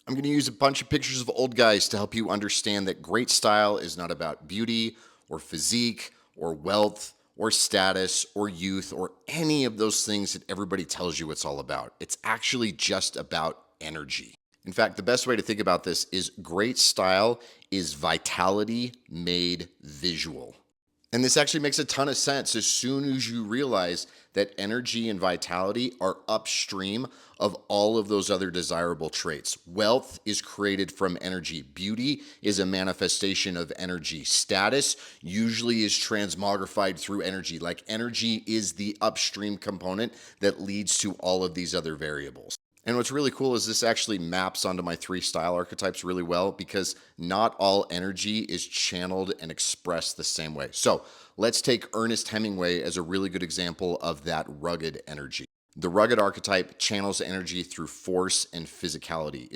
I'm going to use a bunch of pictures of old guys to help you understand that great style is not about beauty or physique or wealth or status or youth or any of those things that everybody tells you it's all about. It's actually just about energy. In fact, the best way to think about this is great style is vitality made visual. And this actually makes a ton of sense as soon as you realize that energy and vitality are upstream of all of those other desirable traits. Wealth is created from energy. Beauty is a manifestation of energy. Status usually is transmogrified through energy. Like energy is the upstream component that leads to all of these other variables. And what's really cool is this actually maps onto my three style archetypes really well because not all energy is channeled and expressed the same way. So let's take Ernest Hemingway as a really good example of that rugged energy. The rugged archetype channels energy through force and physicality.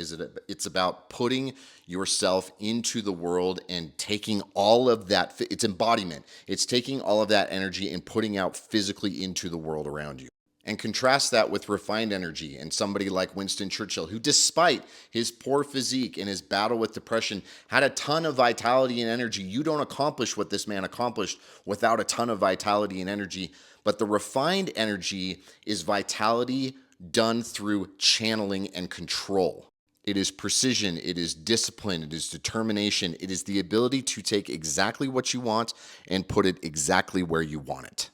It's about putting yourself into the world and taking all of that, it's embodiment. It's taking all of that energy and putting out physically into the world around you. And contrast that with refined energy and somebody like Winston Churchill, who, despite his poor physique and his battle with depression, had a ton of vitality and energy. You don't accomplish what this man accomplished without a ton of vitality and energy. But the refined energy is vitality done through channeling and control. It is precision, it is discipline, it is determination, it is the ability to take exactly what you want and put it exactly where you want it.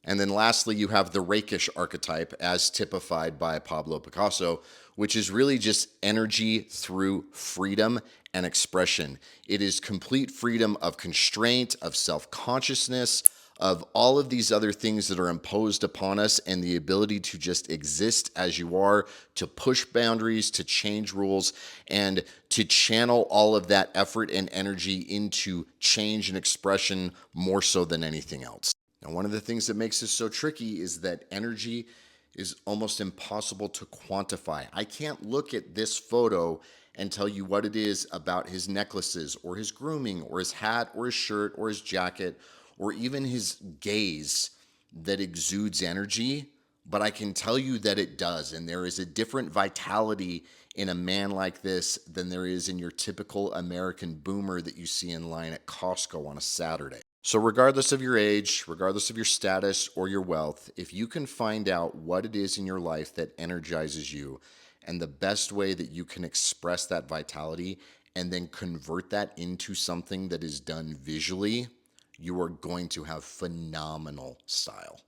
And then lastly, you have the rakish archetype as typified by Pablo Picasso, which is really just energy through freedom and expression. It is complete freedom of constraint, of self consciousness, of all of these other things that are imposed upon us, and the ability to just exist as you are, to push boundaries, to change rules, and to channel all of that effort and energy into change and expression more so than anything else. Now, one of the things that makes this so tricky is that energy is almost impossible to quantify. I can't look at this photo and tell you what it is about his necklaces or his grooming or his hat or his shirt or his jacket or even his gaze that exudes energy, but I can tell you that it does. And there is a different vitality in a man like this than there is in your typical American boomer that you see in line at Costco on a Saturday. So, regardless of your age, regardless of your status or your wealth, if you can find out what it is in your life that energizes you and the best way that you can express that vitality and then convert that into something that is done visually, you are going to have phenomenal style.